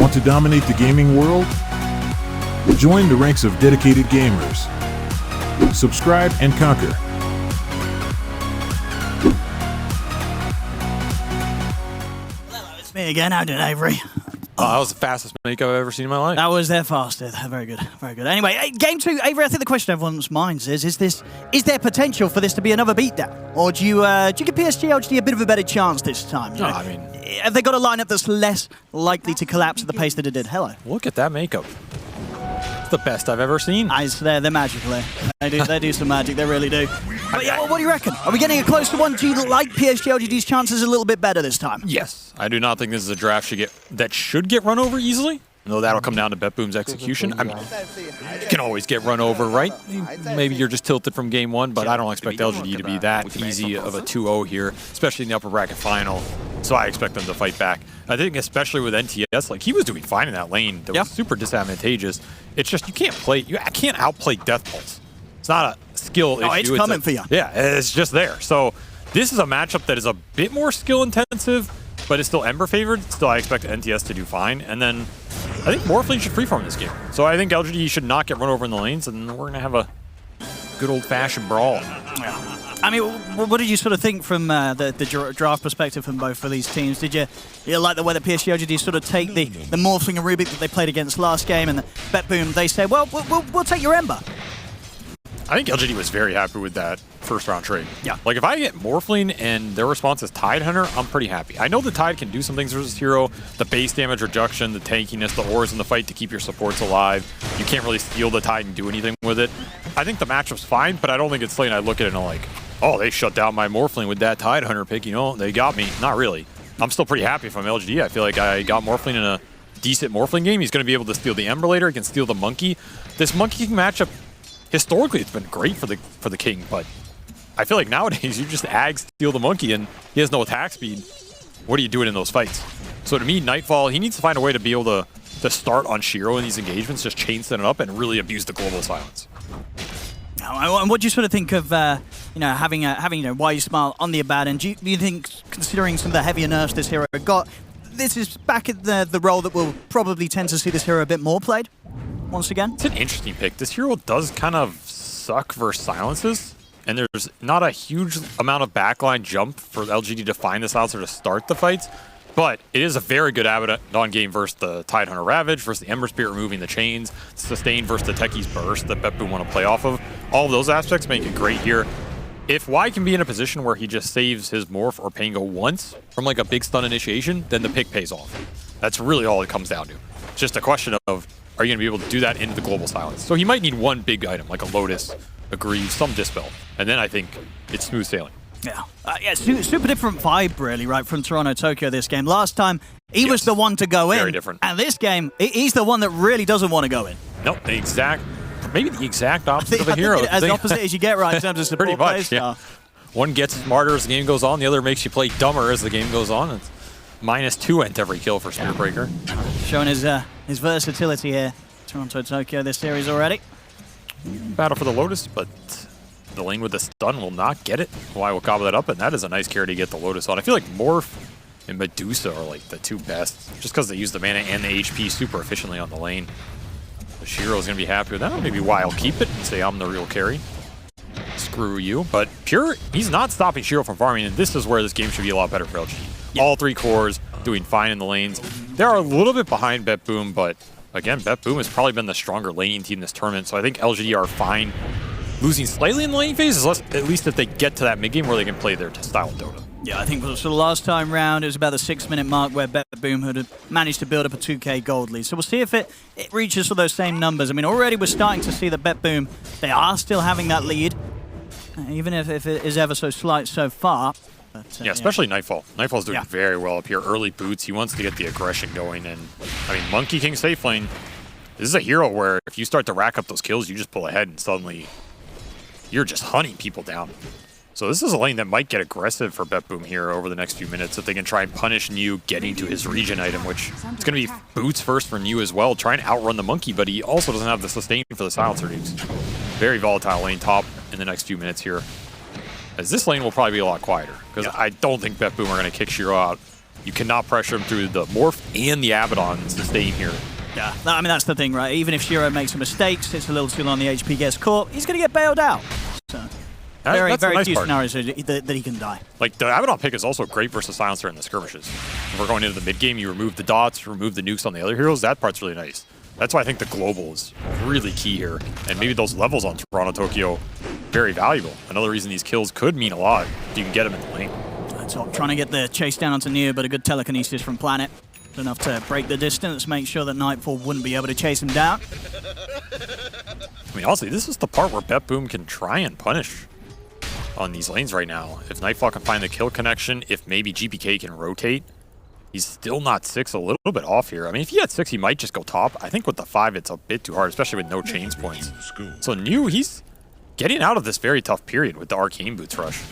Want to dominate the gaming world? Join the ranks of dedicated gamers. Subscribe and conquer. Hello, it's me again. How did Avery? That was the fastest make I've ever seen in my life. That was their fastest. Very good. Very good. Anyway, hey, game 2, Avery, I think the question on everyone's minds is there potential for this to be another beatdown? Or do you give PSG.LGD a bit of a better chance this time? No, I mean, have they got a lineup that's less likely to collapse at the pace that it did? Hello. look at that makeup. It's the best I've ever seen. They're magical. They do some magic. They really do. But yeah, what do you reckon? Are we getting a closer one? Do you like PSG.LGD's chances a little bit better this time? Yes. I do not think this is a draft that should get run over easily. Though that'll come down to Betboom's execution. I mean, it can always get run over, right? Maybe you're just tilted from game 1, but I don't expect LGD to be that easy of a 2-0 here, especially in the upper bracket final. So I expect them to fight back. I think especially with NTS, like he was doing fine in that lane. That was super disadvantageous. It's just you can't outplay Death Pulse. It's not a skill issue. It's coming for you. Yeah, it's just there. So this is a matchup that is a bit more skill intensive, but it's still Ember favored. Still, I expect NTS to do fine. And then I think Morphling should freeform this game. So I think LGD should not get run over in the lanes, and we're going to have a good old-fashioned brawl. Yeah. I mean, what did you sort of think from the draft perspective from both of these teams? Did you like the way that PSG.LGD sort of take the Morphling and Rubik that they played against last game, and the Betboom, they say, well, we'll take your Ember? I think LGD was very happy with that first-round trade. Yeah. Like, if I get Morphling and their response is Tide Hunter, I'm pretty happy. I know the Tide can do some things versus Hero. The base damage reduction, the tankiness, the ores in the fight to keep your supports alive. You can't really steal the Tide and do anything with it. I think the matchup's fine, but I don't think it's lane. I look at it and I'm like, oh, they shut down my Morphling with that Tide Hunter pick. You know, they got me. Not really. I'm still pretty happy from LGD. I feel like I got Morphling in a decent Morphling game. He's going to be able to steal the Ember later. He can steal the Monkey. This Monkey King matchup, historically, it's been great for the King, but I feel like nowadays you just steal the Monkey, and he has no attack speed. What are you doing in those fights? So to me, Nightfall, he needs to find a way to be able to start on Shiro in these engagements, just chain set it up, and really abuse the global silence. And what do you sort of think of having Why You Smile on the Abaddon? Do you think, considering some of the heavier nerfs this hero got, this is back at the role that we'll probably tend to see this hero a bit more played once again? It's an interesting pick. This hero does kind of suck versus silences, and there's not a huge amount of backline jump for LGD to find the silencer to start the fights, but it is a very good Abaddon game versus the Tidehunter Ravage, versus the Ember Spirit removing the chains, Sustain versus the Techie's Burst that Betboom want to play off of. All of those aspects make it great here. If Y can be in a position where he just saves his Morph or Pango once from like a big stun initiation, then the pick pays off. That's really all it comes down to. It's just a question of, are you going to be able to do that into the global silence? So he might need one big item, like a Lotus, a Greave, some Dispel, and then I think it's smooth sailing. Yeah, super different vibe, really, right, from Toronto, Tokyo this game. Last time, he was the one to go in. Very different. And this game, he's the one that really doesn't want to go in. Nope, maybe the exact opposite of a hero. As opposite as you get, right, in terms of support pretty much, play yeah. stuff. One gets smarter as the game goes on, the other makes you play dumber as the game goes on. It's -2 ent every kill for Spiritbreaker. Showing his versatility here. Toronto, Tokyo this series already. Battle for the Lotus, but the lane with the stun will not get it. Why will gobble that up, and that is a nice carry to get the Lotus on. I feel like Morph and Medusa are like the two best, just because they use the mana and the HP super efficiently on the lane. The Shiro is going to be happy with that. Maybe Y will keep it and say, I'm the real carry. Screw you. But Pure, he's not stopping Shiro from farming, and this is where this game should be a lot better for LGD. Yep. All 3 cores doing fine in the lanes. They're a little bit behind Betboom, but again, Betboom has probably been the stronger laning team this tournament, so I think LGD are fine losing slightly in the lane phase, at least if they get to that mid-game where they can play their style of Dota. Yeah, I think for the last time round, it was about the 6-minute mark where Betboom had managed to build up a 2k gold lead. So we'll see if it reaches for those same numbers. I mean, already we're starting to see that Betboom, they are still having that lead, even if it is ever so slight so far. But, yeah, especially Nightfall. Nightfall's doing very well up here. Early boots, he wants to get the aggression going, and I mean, Monkey King safe lane, this is a hero where if you start to rack up those kills, you just pull ahead and suddenly you're just hunting people down. So this is a lane that might get aggressive for Betboom here over the next few minutes if they can try and punish New getting to his regen item, which it's going to be boots first for New as well, trying to outrun the Monkey, but he also doesn't have the sustain for the silencer. He's very volatile lane top in the next few minutes here. As this lane will probably be a lot quieter, because I don't think Betboom are going to kick Shiro out You cannot pressure him through the Morph and the Abaddons to stay here. Yeah, I mean, that's the thing, right? Even if Shiro makes a mistake, sits a little too long, the HP gets caught, he's going to get bailed out. So, very few scenarios that he can die. Like, the Abaddon pick is also great versus Silencer in the skirmishes. If we're going into the mid-game, you remove the dots, remove the nukes on the other heroes, that part's really nice. That's why I think the global is really key here. And maybe those levels on Toronto, Tokyo, very valuable. Another reason these kills could mean a lot if you can get them in the lane. Top trying to get the chase down onto Neo, but a good telekinesis from Planet. Enough to break the distance, make sure that Nightfall wouldn't be able to chase him down. I mean, honestly, this is the part where Betboom can try and punish on these lanes right now. If Nightfall can find the kill connection, if maybe GPK can rotate, he's still not 6, a little bit off here. I mean, if he had 6, he might just go top. I think with the 5, it's a bit too hard, especially with no chains points. So New, he's getting out of this very tough period with the Arcane Boots rush.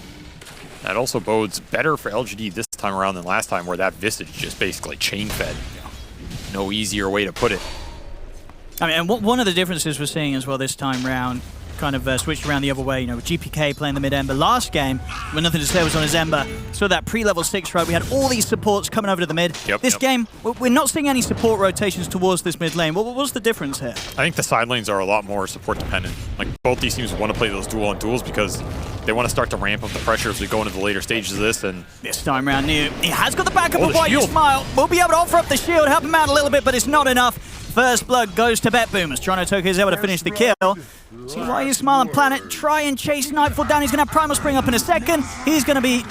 That also bodes better for LGD this time around than last time, where that Visage just basically chain-fed. No easier way to put it. I mean, and one of the differences we're seeing as well this time round, kind of switched around the other way, you know, with GPK playing the mid-Ember. Last game, when Nothing to Say was on his Ember, so that pre-level 6, right, we had all these supports coming over to the mid. This game, we're not seeing any support rotations towards this mid lane. What was the difference here? I think the side lanes are a lot more support dependent. Like, both these teams want to play those duel-on-duels because they want to start to ramp up the pressure as we go into the later stages of this. And this time round, he has got the backup of White Smile. We'll be able to offer up the shield, help him out a little bit, but it's not enough. First blood goes to Betboom as Toronto Tokyo is able to finish the kill. See why you Smile and Planet try and chase Nightfall down. He's going to have Primal Spring up in a second. He's going to be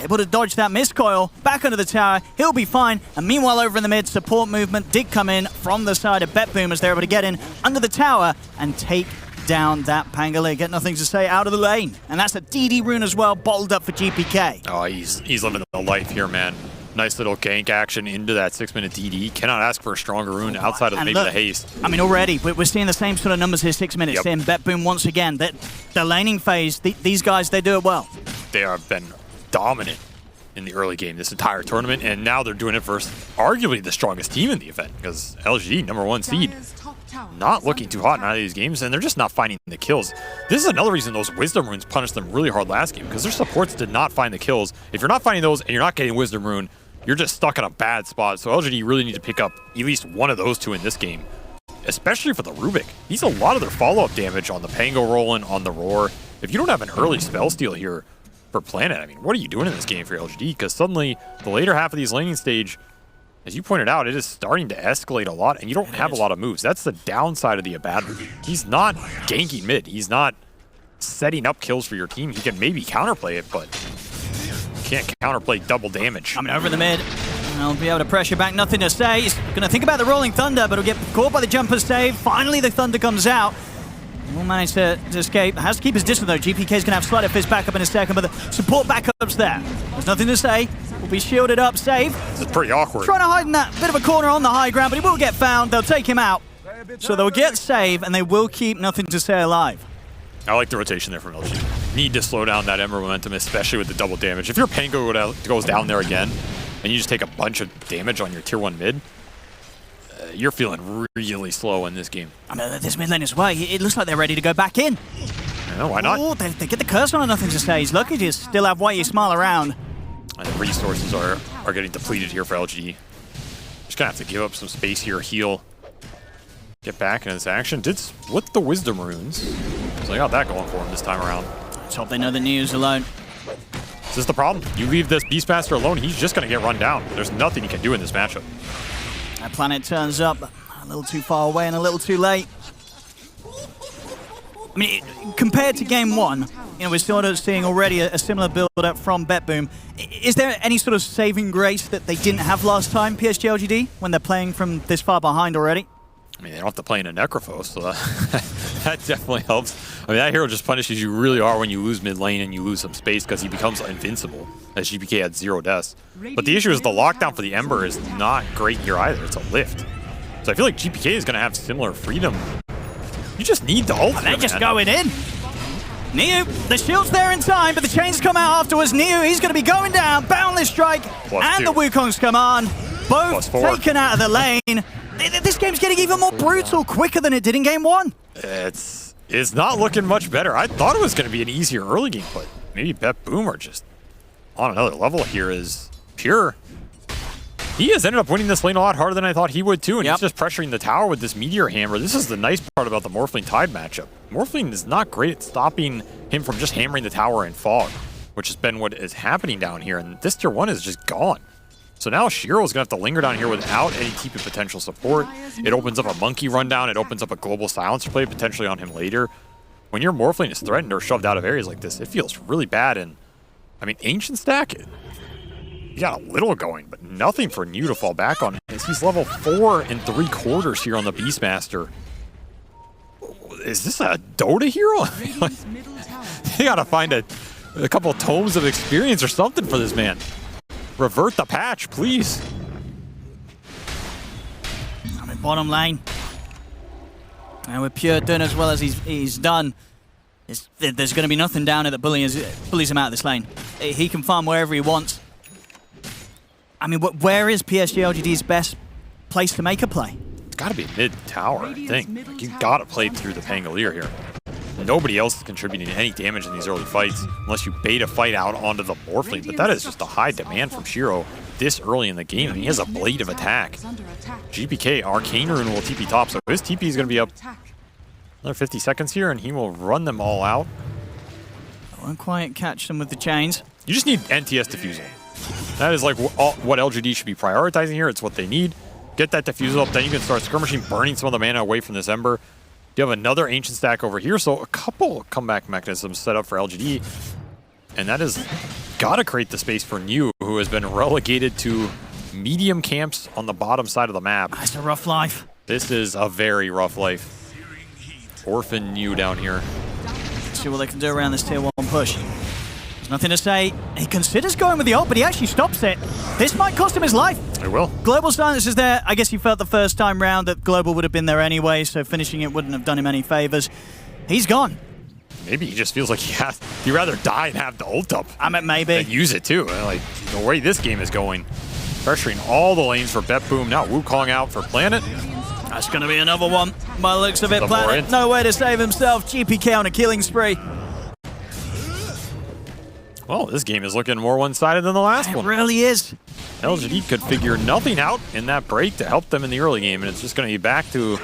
able to dodge that miscoil. Back under the tower. He'll be fine. And meanwhile, over in the mid, support movement did come in from the side of Betboom as they're able to get in under the tower and take down that Pangolier. Get Nothing to Say out of the lane. And that's a DD rune as well, bottled up for GPK. Oh, he's living the life here, man. Nice little gank action into that 6-minute DD. Cannot ask for a stronger rune outside of maybe the haste. I mean, already, we're seeing the same sort of numbers here, 6 minutes in. Betboom once again. The laning phase, these guys, they do it well. They have been dominant in the early game this entire tournament, and now they're doing it versus arguably the strongest team in the event, because LGD, #1 seed, not looking too hot in either of these games, and they're just not finding the kills. This is another reason those Wisdom Runes punished them really hard last game, because their supports did not find the kills. If you're not finding those and you're not getting Wisdom Rune, you're just stuck in a bad spot. So LGD really need to pick up at least one of those two in this game, especially for the Rubik. He's a lot of their follow-up damage on the Pango rolling, on the Roar. If you don't have an early spell steal here for Planet, I mean, what are you doing in this game for LGD? Because suddenly, the later half of these laning stage, as you pointed out, it is starting to escalate a lot, and you don't have a lot of moves. That's the downside of the Abaddon. He's not ganking mid. He's not setting up kills for your team. He can maybe counterplay it, but can't counterplay double damage. I mean, over the mid, I'll be able to pressure back. Nothing to Say. He's going to think about the Rolling Thunder, but he'll get caught by the jumper save. Finally, the Thunder comes out. Will manage to escape. Has to keep his distance, though. GPK is going to have Sleight of Fist back up in a second, but the support backup's there. There's Nothing to Say. Will be shielded up. Save. This is pretty awkward. Trying to hide in that bit of a corner on the high ground, but he will get found. They'll take him out. So they'll get Save, and they will keep Nothing to Say alive. I like the rotation there from LG. Need to slow down that Ember momentum, especially with the double damage. If your Pango goes down there again, and you just take a bunch of damage on your tier 1 mid, you're feeling really slow in this game. I mean, this mid lane as well. It looks like they're ready to go back in. Yeah, why not? Oh, they get the curse on Nothing to Say. He's lucky to still have Whitey Smile around. And the resources are getting depleted here for LG. Just gonna have to give up some space here, heal. Get back into this action. Did split the Wisdom Runes. So they got that going for him this time around. Let's hope they know the news alone. This is the problem. You leave this Beastmaster alone, he's just going to get run down. There's nothing he can do in this matchup. That Planet turns up a little too far away and a little too late. I mean, compared to game 1, you know, we're sort of seeing already a similar build-up from Betboom. Is there any sort of saving grace that they didn't have last time, PSG.LGD, when they're playing from this far behind already? I mean, they don't have to play in a Necrophos, so that definitely helps. I mean, that hero just punishes you really hard when you lose mid lane and you lose some space because he becomes invincible, as GPK had 0 deaths. But the issue is the lockdown for the Ember is not great here either. It's a lift. So I feel like GPK is going to have similar freedom. You just need the ult. They're just going in. Neo, the shield's there in time, but the chains come out afterwards. Neo, he's going to be going down. Boundless Strike and the Wukong's command. Both taken out of the lane. This game's getting even more brutal quicker than it did in game 1. It's not looking much better. I thought it was going to be an easier early game, but maybe Betboom are just on another level here. Is Pure He has ended up winning this lane a lot harder than I thought he would too, and he's just pressuring the tower with this Meteor Hammer. This is the nice part about the Morphling Tide matchup. Morphling is not great at stopping him from just hammering the tower in Fog, which has been what is happening down here, and this tier 1 is just gone. So now Shiro's going to have to linger down here without any TP potential support. It opens up a Monkey rundown, it opens up a Global Silencer play potentially on him later. When your Morphling is threatened or shoved out of areas like this, it feels really bad, and I mean, Ancient Stack, he got a little going, but nothing for New to fall back on. As he's level 4 3/4 here on the Beastmaster. Is this a Dota hero? They gotta find a couple of tomes of experience or something for this man. Revert the patch, please. I'm in bottom lane. And with Pure doing as well as he's done, there's going to be nothing down there that bullies him out of this lane. He can farm wherever he wants. I mean, where is PSG.LGD's best place to make a play? It's got to be mid-tower, I think. Like, you got to play through the Pangolier here. Nobody else is contributing any damage in these early fights unless you bait a fight out onto the Morphling, but that is just a high demand from Shiro this early in the game. I mean, he has a Blade of Attack. GPK, Arcane Rune will TP top, so his TP is going to be up another 50 seconds here, and he will run them all out. Won't quite catch them with the chains. You just need NTS Diffusal. That is like what LGD should be prioritizing here. It's what they need. Get that Diffusal up, then you can start skirmishing, burning some of the mana away from this Ember. You have another Ancient Stack over here, so a couple comeback mechanisms set up for LGD. And that has got to create the space for New, who has been relegated to medium camps on the bottom side of the map. That's a rough life. This is a very rough life. Orphan New down here. Let's see what they can do around this tier 1 push. There's nothing to say. He considers going with the ult, but he actually stops it. This might cost him his life. It will. Global Silence is there. I guess he felt the first time round that Global would have been there anyway, so finishing it wouldn't have done him any favors. He's gone. Maybe he just feels like he'd rather die and have the ult up. I mean, maybe. And use it too. Like, the way this game is going. Pressuring all the lanes for Betboom. Now Wu calling out for Planet. That's going to be another one. By the looks of it, Planet, no way to save himself. GPK on a killing spree. Well, this game is looking more one-sided than the last one. It really is. LGD could figure nothing out in that break to help them in the early game, and it's just going to be back to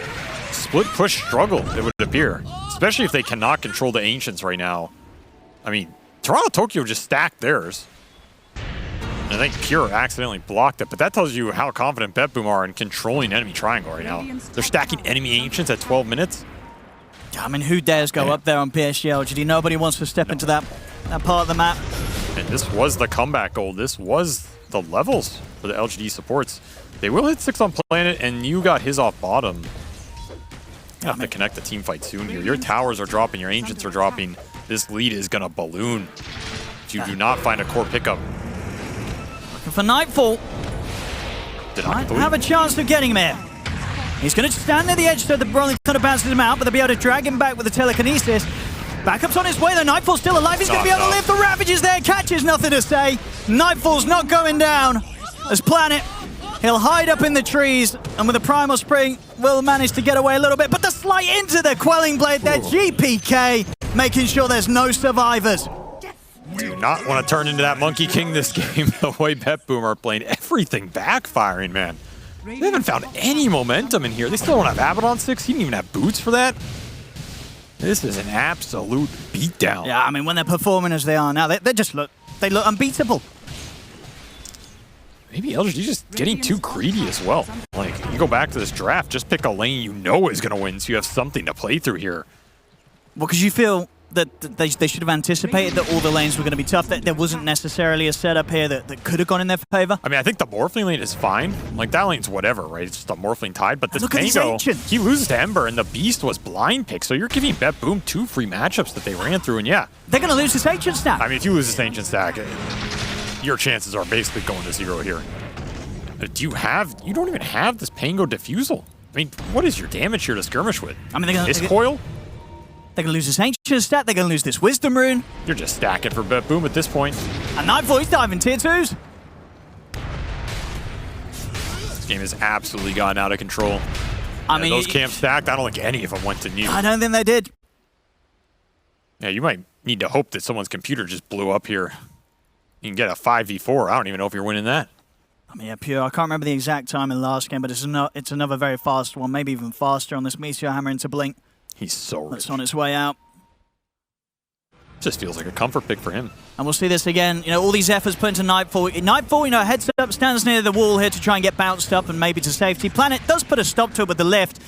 split push struggle, it would appear. Especially if they cannot control the Ancients right now. I mean, Toronto Tokyo just stacked theirs. And I think Pure accidentally blocked it, but that tells you how confident Betboom are in controlling enemy triangle right now. They're stacking enemy Ancients at 12 minutes. I mean, who dares go up there on PSG.LGD? Nobody wants to step into that part of the map. And this was the comeback goal. This was the levels for the LGD supports. They will hit 6 on Planet, and you got his off bottom. You have to connect the team fight soon here. Your towers are dropping, your Ancients are dropping. This lead is going to balloon if you do not find a core pickup. Looking for Nightfall. Might have a chance of getting him here. He's going to stand near the edge so the Brawling kind of bounces him out, but they'll be able to drag him back with the telekinesis. Backup's on his way, though. Nightfall's still alive. He's going to be able to live. The Ravage is there. Catches nothing to say. Nightfall's not going down. As Planet, he'll hide up in the trees, and with a Primal Spring, will manage to get away a little bit. But the slight into the Quelling Blade there. GPK making sure there's no survivors. Do not want to turn into that Monkey King this game. The way Betboom are playing, everything backfiring, man. They haven't found any momentum in here. They still don't have Abaddon 6. He didn't even have boots for that. This is an absolute beatdown. Yeah, I mean, when they're performing as they are now, they look unbeatable. Maybe LGD just getting too greedy as well. Like, you go back to this draft, just pick a lane you know is going to win so you have something to play through here. Well, because you feel that they should have anticipated that all the lanes were going to be tough, that there wasn't necessarily a setup here that could have gone in their favor. I mean, I think the Morphling lane is fine. Like, that lane's whatever, right? It's just a Morphling Tide, but this Look at these Mango, Ancients. he loses to Ember, and the Beast was blind pick, so you're giving Betboom 2 free matchups that they ran through, and yeah. They're going to lose this Ancient Stack. I mean, if you lose this Ancient Stack, your chances are basically going to 0 here. You don't even have this Pango Diffusal. I mean, what is your damage here to skirmish with? I mean, This coil? They're going to lose this Ancient Stat, they're going to lose this Wisdom Rune. You're just stacking for Betboom at this point. And Nightfall, he's diving tier 2s. This game has absolutely gotten out of control. I mean, those camps stacked, I don't think any of them went to New. I don't think they did. Yeah, you might need to hope that someone's computer just blew up here. You can get a 5v4. I don't even know if you're winning that. Yeah, Pure. I can't remember the exact time in the last game, but it's another very fast one, maybe even faster on this Meteor Hammer into Blink. He's so rich. It's on its way out. Just feels like a comfort pick for him. And we'll see this again. You know, all these efforts put into Nightfall. Nightfall, you know, heads up, stands near the wall here to try and get bounced up and maybe to safety. Planet does put a stop to it with the lift,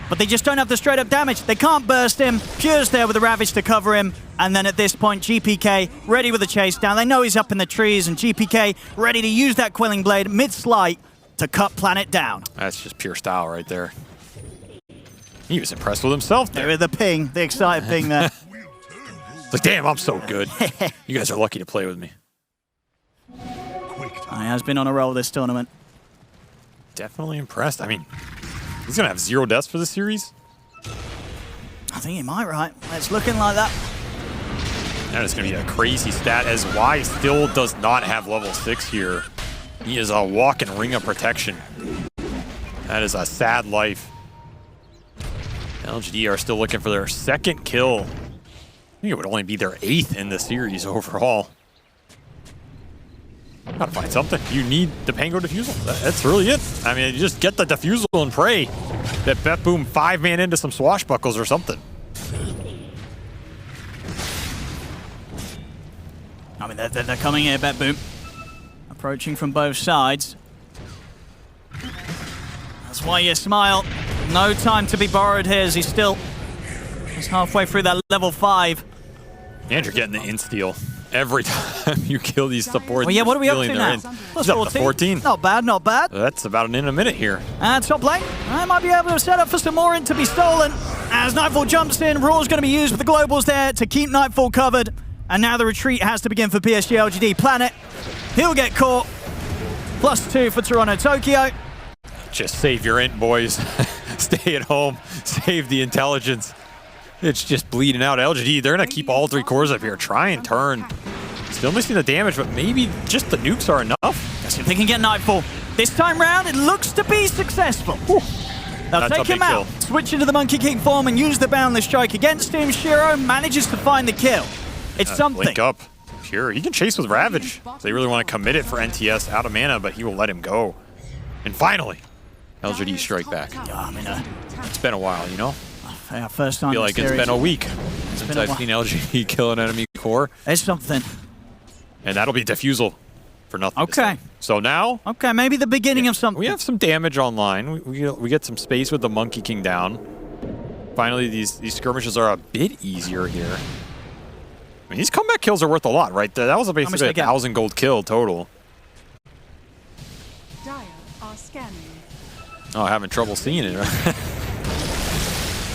but they just don't have the straight-up damage. They can't burst him. Pure's there with the Ravage to cover him. And then at this point, GPK ready with the chase down. They know he's up in the trees, and GPK ready to use that Quelling Blade mid-slight to cut Planet down. That's just pure style right there. He was impressed with himself there. The ping, the excited ping there. It's like, damn, I'm so good. You guys are lucky to play with me. He has been on a roll this tournament. Definitely impressed. I mean, he's going to have 0 deaths for the series. I think he might, right? It's looking like that. That is going to be a crazy stat, as Y still does not have level 6 here. He is a walking ring of protection. That is a sad life. LGD are still looking for their 2nd kill. I think it would only be their 8th in the series overall. Gotta find something. You need the Pango Diffusal. That's really it. I mean, you just get the Diffusal and pray that Betboom 5-man into some swashbuckles or something. I mean, they're coming here, Betboom. Approaching from both sides. That's why you smile. No time to be borrowed here as he's still halfway through that level 5. And you're getting the insta-steal every time you kill these supports. Well, yeah, what are we up to now? Plus 14. Not bad, not bad. That's about in a minute here. And top lane, I might be able to set up for some more in to be stolen. As Nightfall jumps in, Raw's going to be used with the globals there to keep Nightfall covered. And now the retreat has to begin for PSG.LGD. Planet, he'll get caught. +2 for Toronto, Tokyo. Just save your int, boys. Stay at home. Save the intelligence. It's just bleeding out. LGD, they're going to keep all 3 cores up here. Try and turn. Still missing the damage, but maybe just the nukes are enough. Let's see if they can get Nightfall. This time round, it looks to be successful. They'll take him out, switch into the Monkey King form, and use the Boundless Strike against him. Shiro manages to find the kill. It's something. Link up. Sure, he can chase with Ravage. So they really want to commit it for NTS out of mana, but he will let him go. And finally, LGD strike back. Yeah, I mean, it's been a while, you know? Yeah, first time. I feel like it's been a week since I've seen LGD kill an enemy core. There's something. And that'll be Diffusal for nothing. Okay. So now... Okay, maybe the beginning of something. We have some damage online. We get some space with the Monkey King down. Finally, these skirmishes are a bit easier here. I mean, these comeback kills are worth a lot, right? That was basically a 1,000 gold kill total. Dire are scanning. Oh, having trouble seeing it.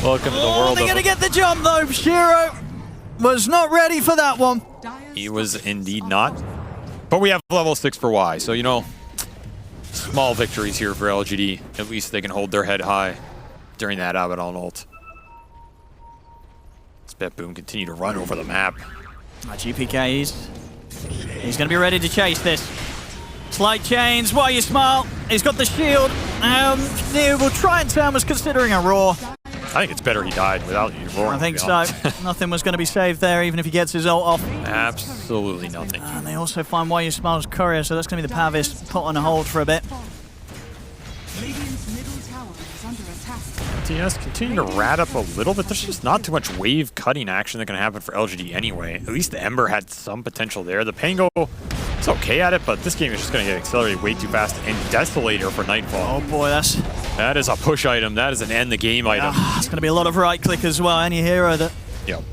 Welcome to the world. They're going to get the jump, though. Shiro was not ready for that one. He was indeed not. But we have level 6 for Y, so, you know, small victories here for LGD. At least they can hold their head high during that Abaddon ult. Let's Betboom continue to run over the map. GPK, he's going to be ready to chase this. Slight chains, while you smile. He's got the shield. We'll try and turn was considering a roar. I think it's better he died without you roaring. I think so. Nothing was going to be saved there, even if he gets his ult off. Absolutely nothing. And they also find Why You Smile's courier, so that's going to be the Pavis put on a hold for a bit. TNS continue to rat up a little bit. There's just not too much wave cutting action that can happen for LGD anyway. At least the Ember had some potential there. The Pango is okay at it, but this game is just going to get accelerated way too fast. And Desolator for Nightfall. Oh boy, that is a push item. That is an end the game item. It's going to be a lot of right click as well. Any hero that Yep.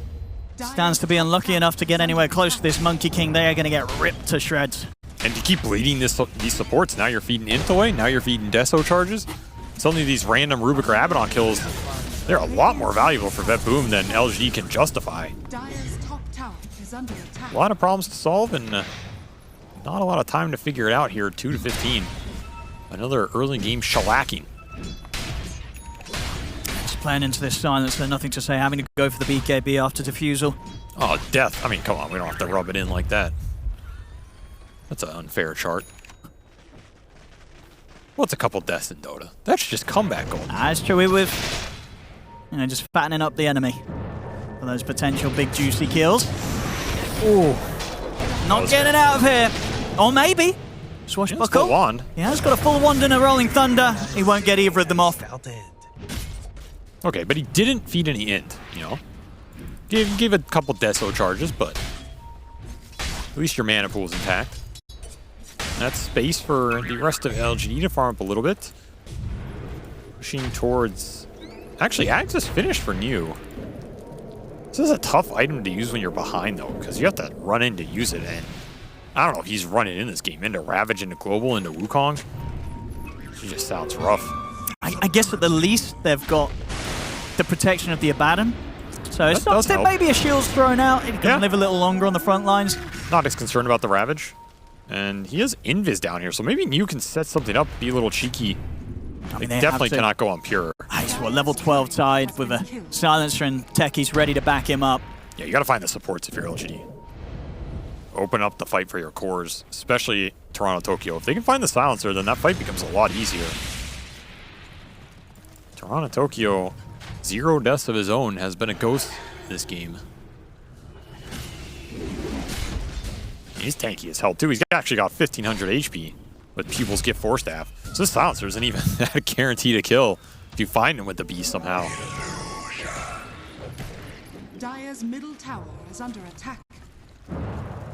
stands to be unlucky enough to get anywhere close to this Monkey King, they are going to get ripped to shreds. And to keep bleeding these supports, now you're feeding Int away, now you're feeding Deso charges. Suddenly these random Rubik or Abaddon kills, they're a lot more valuable for Betboom than LG can justify. A lot of problems to solve and not a lot of time to figure it out here. 2-15. Another early game shellacking. Just playing into this silence, there's nothing to say. Having to go for the BKB after Diffusal. Oh, death. I mean, come on, we don't have to rub it in like that. That's an unfair chart. What's a couple deaths in Dota? That's just comeback gold. That's true with, just fattening up the enemy for those potential big juicy kills. Ooh. Not getting out of here. Or maybe. Swashbuckle. Wand. He has got a full wand and a Rolling Thunder. He won't get either of them off. Okay, but he didn't feed any int, you know? Gave a couple Deso charges, but at least your mana pool is intact. That's space for the rest of LGD to farm up a little bit. Pushing towards... Actually, Axe finished for New. This is a tough item to use when you're behind, though, because you have to run in to use it, and I don't know if he's running in this game. Into Ravage, into Global, into Wukong. She just sounds rough. I guess at the least they've got the protection of the Abaddon. So it's not, there may be a shield's thrown out. He can live a little longer on the front lines. Not as concerned about the Ravage. And he has Invis down here, so maybe you can set something up, be a little cheeky. I mean, they definitely cannot go on Pure. Nice, well, level 12 Tide with a Silencer and Techies ready to back him up. Yeah, you got to find the supports if you're LGD. Open up the fight for your cores, especially Toronto, Tokyo. If they can find the Silencer, then that fight becomes a lot easier. Toronto, Tokyo, 0 deaths of his own, has been a ghost this game. He's tanky as hell, too. He's actually got 1,500 HP with Pupil's Gift Force Staff. So this Silencer isn't even that guaranteed to kill if you find him with the Beast somehow. Dire's middle tower is under attack.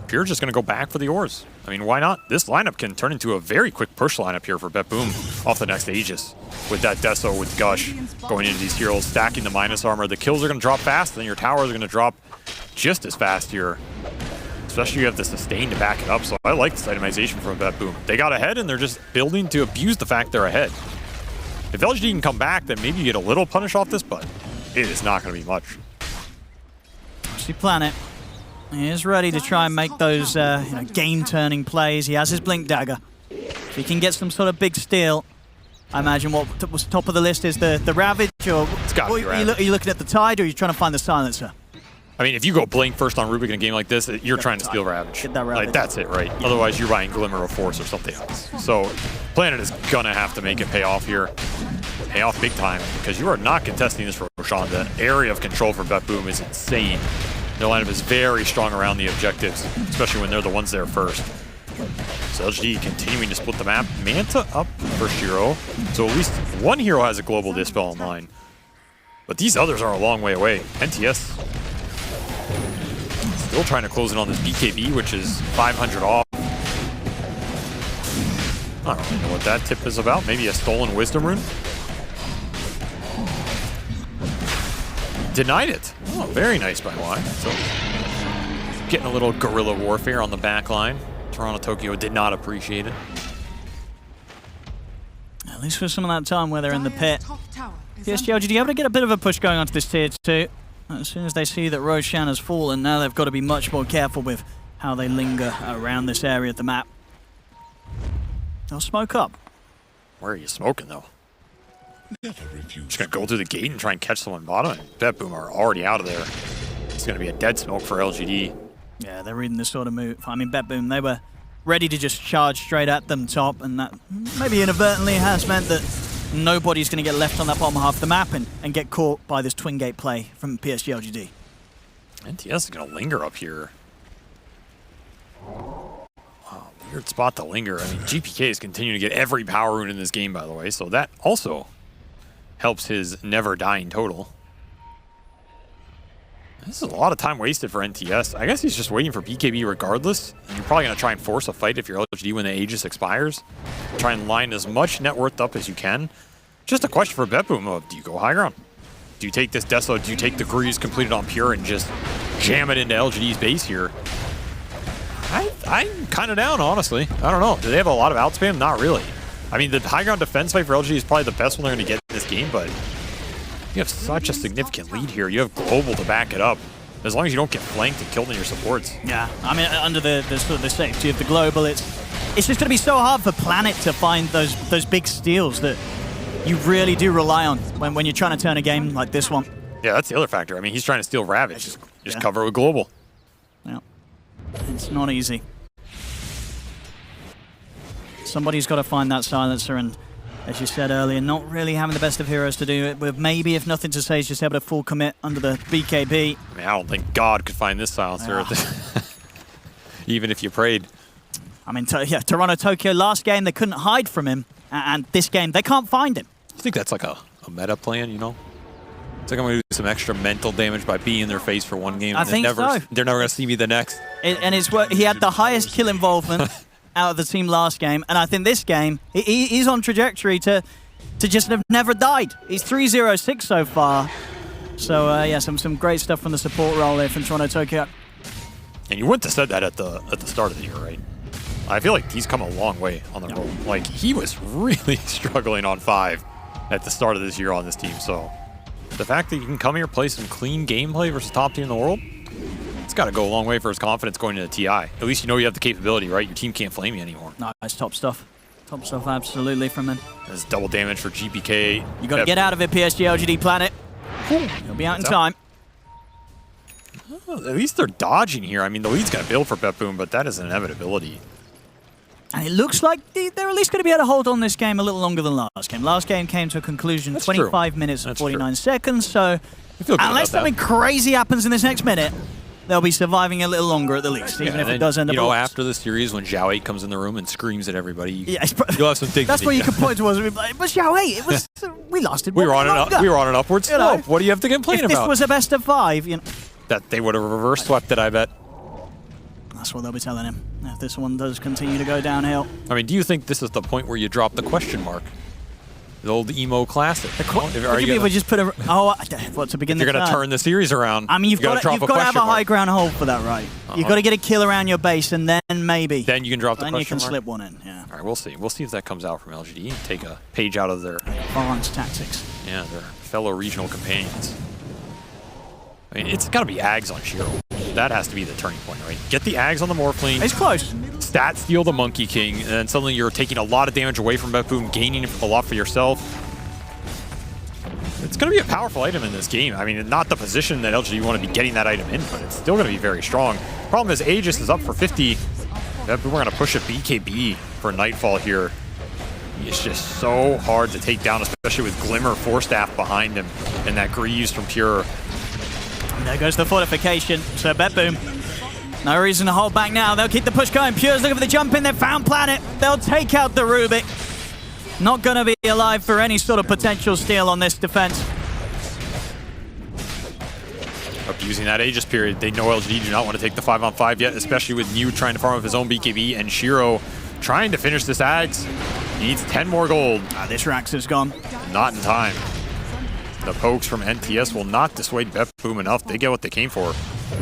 Pure just going to go back for the ores. I mean, why not? This lineup can turn into a very quick push lineup here for Betboom off the next Aegis. With that Deso, with Gush going into these heroes, stacking the minus armor. The kills are going to drop fast, and then your towers are going to drop just as fast here. Especially you have the sustain to back it up, so I like this itemization from Betboom. They got ahead, and they're just building to abuse the fact they're ahead. If LGD can come back, then maybe you get a little punish off this, but it is not going to be much. See Planet. He is ready to try and make those game-turning plays. He has his Blink Dagger. If he can get some sort of big steal, I imagine what was top of the list is the Ravage, or are you looking at the Tide, or are you trying to find the Silencer? I mean, if you go Blink first on Rubik in a game like this, you're trying to steal Ravage. Get that Ravage. Like, that's it, right? Yeah. Otherwise, you're buying Glimmer of Force or something else. So, Planet is going to have to make it pay off here. Pay off big time, because you are not contesting this for Roshan. The area of control for Betboom is insane. Their lineup is very strong around the objectives, especially when they're the ones there first. So LGD continuing to split the map. Manta up for Shiro, so at least one hero has a global dispel online. But these others are a long way away. NTS still trying to close in on this BKB, which is 500 off. I don't really know what that tip is about. Maybe a stolen Wisdom Rune? Denied it. Oh, very nice by Y. So, getting a little guerrilla warfare on the back line. Toronto, Tokyo did not appreciate it. At least for some of that time where they're in the pit. PSG.LGD able to get a bit of a push going onto this tier 2. As soon as they see that Roshan has fallen, now they've got to be much more careful with how they linger around this area of the map. They'll smoke up. Where are you smoking, though? Just gonna go through the gate and try and catch someone bottom, and Betboom are already out of there. It's gonna be a dead smoke for LGD. Yeah, they're reading this sort of move. I mean, Betboom, they were ready to just charge straight at them top, and that maybe inadvertently has meant that nobody's gonna get left on that bottom half of the map and get caught by this twin gate play from PSG.LGD. NTS is gonna linger up here. Wow, weird spot to linger. I mean, GPK is continuing to get every power rune in this game, by the way, so that also helps his never dying total. This is a lot of time wasted for NTS. I guess he's just waiting for BKB regardless. And you're probably going to try and force a fight if you're LGD when the Aegis expires. Try and line as much net worth up as you can. Just a question for Betboom of, do you go high ground? Do you take this Deso? Do you take the Grease completed on Pure and just jam it into LGD's base here? I'm kind of down, honestly. I don't know. Do they have a lot of outspam? Not really. I mean, the high ground defense fight for LGD is probably the best one they're going to get in this game, but you have such a significant lead here. You have Global to back it up. As long as you don't get flanked and killed in your supports. Yeah, I mean, under the sort of the safety of the Global, it's just going to be so hard for Planet to find those big steals that you really do rely on when you're trying to turn a game like this one. Yeah, that's the other factor. I mean, he's trying to steal Ravage. Just cover it with Global. Yeah, it's not easy. Somebody's got to find that Silencer, and as you said earlier, not really having the best of heroes to do it with. Maybe, if nothing to say, is just able to full commit under the BKB. I mean, I don't think God could find this Silencer, even if you prayed. I mean, yeah, Toronto, Tokyo, last game, they couldn't hide from him. And this game, they can't find him. I think that's like a meta plan, you know? It's like I'm going to do some extra mental damage by being in their face for one game. I think so. They're never going to see me the next. And it's what he had the highest kill involvement out of the team last game. And I think this game, he's on trajectory to just have never died. He's 3-0-6 so far. So, yeah, some great stuff from the support role there from Toronto, Tokyo. And you wouldn't have said that at the start of the year, right? I feel like he's come a long way on the road. Like, he was really struggling on 5 at the start of this year on this team. So the fact that you can come here, play some clean gameplay versus top team in the world, it's got to go a long way for his confidence going into TI. At least you know you have the capability, right? Your team can't flame you anymore. Nice, top stuff. Top stuff, absolutely, from him. There's double damage for GPK. You got to get out of it, PSG.LGD Planet. He'll be out in time. Well, at least they're dodging here. I mean, the lead's going to build for Betboom, but that is an inevitability. And it looks like they're at least going to be able to hold on this game a little longer than last game. Last game came to a conclusion, That's 25 true. minutes and That's 49 true. seconds. So unless something crazy happens in this next minute, they'll be surviving a little longer at the least, even if it does end up. You know, after the series, when Zhao 8 comes in the room and screams at everybody, you'll have some dignity. That's what you can point towards. But Zhao 8, it was we lasted. We were on an upward slope. You know, what do you have to complain about? If this was a best of 5, you know, that they would have reverse swept it, I bet. That's what they'll be telling him if this one does continue to go downhill. I mean, do you think this is the point where you drop the question mark? The old emo classic. What do you mean we just put a... Oh, what, to begin the You're going to turn the series around. I mean, you've got to have a high ground hold for that, right? You've got to get a kill around your base, and then maybe... Then you can drop the question mark. Then you can slip one in, yeah. All right, we'll see. We'll see if that comes out from LGD. Take a page out of their... Advanced tactics. Yeah, their fellow regional companions. I mean, it's got to be Ags on Shiro. That has to be the turning point, right? Get the Ags on the Morphling. It's close. Stat steal the Monkey King, and then suddenly you're taking a lot of damage away from Betboom, gaining a lot for yourself. It's going to be a powerful item in this game. I mean, not the position that LGD want to be getting that item in, but it's still going to be very strong. Problem is, Aegis is up for 50. Betboom are going to push a BKB for Nightfall here. It's just so hard to take down, especially with Glimmer Force Staff behind him and that Greaves from Pure. And there goes the fortification. So Betboom, no reason to hold back now. They'll keep the push going. Pure's looking for the jump in. They've found Planet. They'll take out the Rubik. Not going to be alive for any sort of potential steal on this defense. Abusing that Aegis period. They know LGD do not want to take the 5-on-5 yet, especially with Mew trying to farm up his own BKB and Shiro trying to finish this Ags. He needs 10 more gold. This Rax is gone. Not in time. The pokes from NTS will not dissuade Betboom enough. They get what they came for.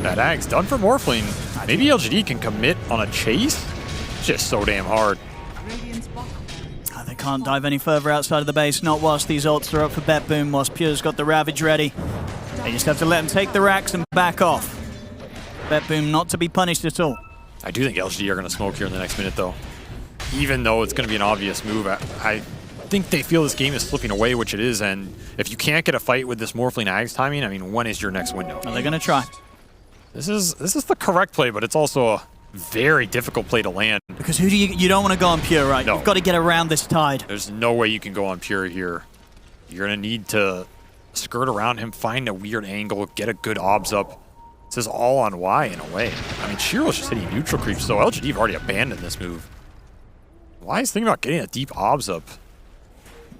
That Ags done for Morphling. Maybe LGD can commit on a chase? It's just so damn hard. They can't dive any further outside of the base, not whilst these ults are up for Betboom, whilst Pure's got the Ravage ready. They just have to let him take the racks and back off. Betboom not to be punished at all. I do think LGD are going to smoke here in the next minute, though. Even though it's going to be an obvious move, I think they feel this game is slipping away, which it is, and if you can't get a fight with this Morphling Ags timing, I mean, when is your next window? Well, they're going to try. This is the correct play, but it's also a very difficult play to land. Because who do you don't want to go on Pure, right? No. You've got to get around this tide. There's no way you can go on Pure here. You're going to need to skirt around him, find a weird angle, get a good obs up. This is all on Y in a way. I mean, Shiro's just hitting neutral creeps, so LGD have already abandoned this move. Y is thinking about getting a deep obs up.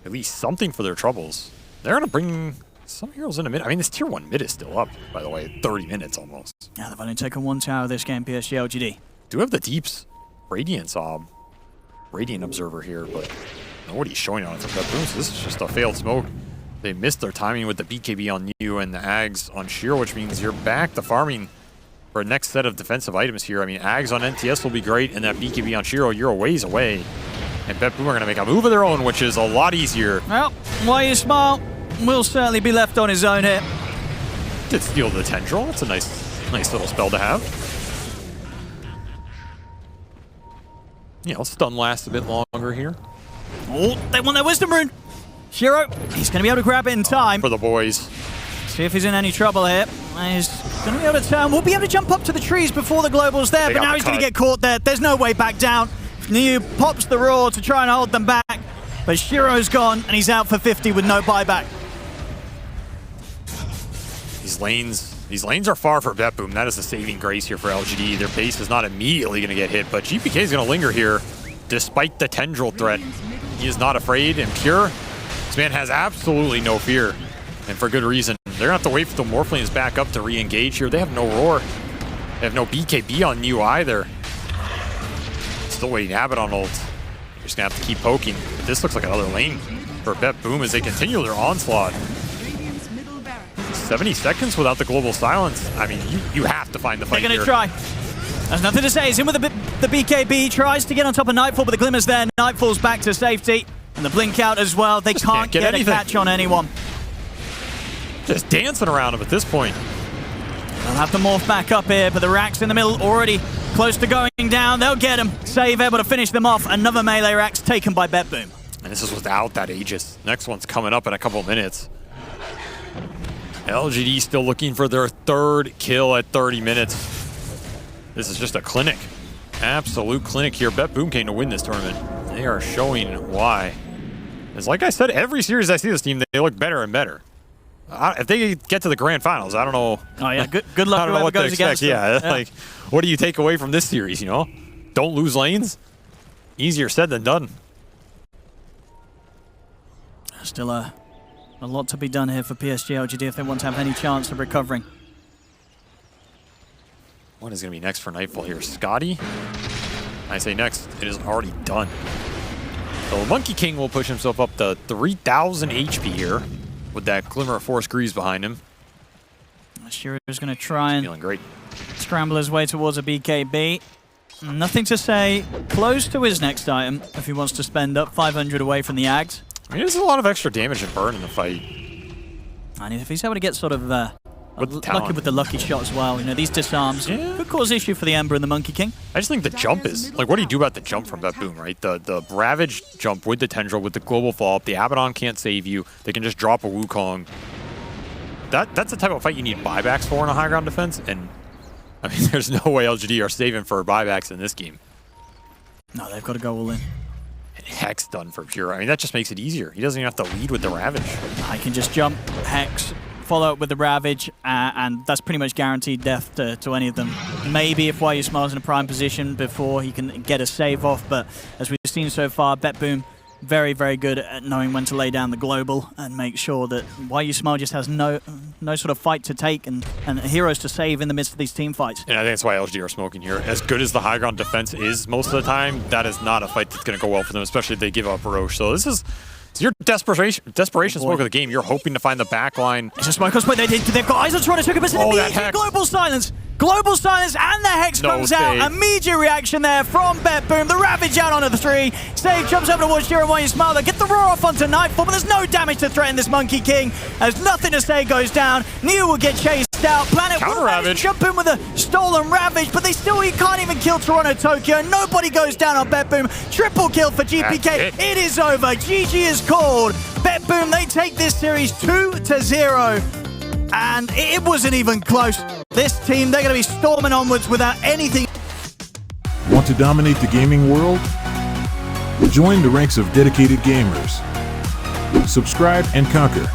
At least something for their troubles. They're going to bring some heroes in a mid. I mean, this tier 1 mid is still up, by the way. 30 minutes almost. Yeah, they've only taken one tower this game, PSG.LGD. Do have the deeps. Radiance Radiant Observer here, but nobody's showing on it for Betboom, so this is just a failed smoke. They missed their timing with the BKB on you and the Ags on Shiro, which means you're back to farming for a next set of defensive items here. I mean, Ags on NTS will be great, and that BKB on Shiro, you're a ways away. And Betboom are going to make a move of their own, which is a lot easier. Well, why you smile will certainly be left on his own here. Did steal the Tendril. That's a nice little spell to have. You know, stun lasts a bit longer here. Oh, they want their Wisdom Rune. Shiro, he's going to be able to grab it in time. For the boys. See if he's in any trouble here. He's going to be able to turn. We'll be able to jump up to the trees before the Global's there, but now he's going to get caught there. There's no way back down. Niu pops the roar to try and hold them back, but Shiro's gone, and he's out for 50 with no buyback. These lanes These lanes are far for Betboom. That is a saving grace here for LGD. Their base is not immediately going to get hit, but GPK is going to linger here despite the tendril threat. He is not afraid, and Pure, this man has absolutely no fear, and for good reason. They're going to have to wait for the Morphlings back up to re-engage here. They have no Roar. They have no BKB on you either. Still waiting Abaddon ult. You're just going to have to keep poking. This looks like another lane for Betboom as they continue their onslaught. 70 seconds without the global silence. I mean, you have to find the fight. They're going to try. There's nothing to say. He's in with the BKB. Tries to get on top of Nightfall, but the Glimmer's there. Nightfall's back to safety. And the blink out as well. They can't get a catch on anyone. Just dancing around him at this point. They'll have to morph back up here, but the Rax in the middle already close to going down. They'll get him. Save able to finish them off. Another melee Rax taken by Betboom. And this is without that Aegis. Next one's coming up in a couple of minutes. LGD still looking for their third kill at 30 minutes. This is just a clinic. Absolute clinic here. Betboom came to win this tournament. They are showing why. It's like I said, every series I see this team, they look better and better. If they get to the grand finals, I don't know. Oh yeah, good luck. I don't know what to goes expect. Against them. Yeah, like, what do you take away from this series, you know? Don't lose lanes? Easier said than done. Still a lot to be done here for PSG.LGD if they want to have any chance of recovering. What is going to be next for Nightfall here? Scotty? I say next. It is already done. So Monkey King will push himself up to 3,000 HP here with that Glimmer of Force Greaves behind him. Shiro is going to try and feeling great. Scramble his way towards a BKB. Nothing to say. Close to his next item if he wants to spend up 500 away from the Ags. I mean, there's a lot of extra damage and burn in the fight. And if he's able to get sort of lucky with the lucky shot as well, you know, these disarms could cause issue for the Ember and the Monkey King. I just think the jump is, like, what do you do about the jump from Betboom, right? The Ravage jump with the Tendril, with the global fall-up, the Abaddon can't save you, they can just drop a Wukong. That's the type of fight you need buybacks for in a high ground defense, and I mean, there's no way LGD are saving for buybacks in this game. No, they've got to go all in. And Hex done for Pure. I mean, that just makes it easier. He doesn't even have to lead with the Ravage. I can just jump, Hex, follow up with the Ravage, and that's pretty much guaranteed death to any of them. Maybe if YU Smile's in a prime position before he can get a save off, but as we've seen so far, Betboom very, very good at knowing when to lay down the global and make sure that YU Smile just has no sort of fight to take and heroes to save in the midst of these team fights. And I think that's why LGD are smoking here. As good as the high ground defense is most of the time, that is not a fight that's going to go well for them, especially if they give up Roche. So this is your desperation smoke of the game. You're hoping to find the back line. It's a smoke on split. They've got eyes on trying to took it, but immediate global silence. Global silence and the Hex comes out. Immediate reaction there from Betboom. The Ravage out onto the 3. Save jumps over towards Shiro and YU Smile. They get the roar off onto Nightfall, but there's no damage to threaten this Monkey King. As nothing to say goes down. Neo will get chased out. Planet will manage to jump in with a stolen Ravage, but he can't even kill Toronto Tokyo. Nobody goes down on Betboom. Triple kill for GPK. It is over. GG is called. Betboom, they take this series 2-0. And it wasn't even close. This team, they're going to be storming onwards without anything. Want to dominate the gaming world? Join the ranks of dedicated gamers. Subscribe and conquer.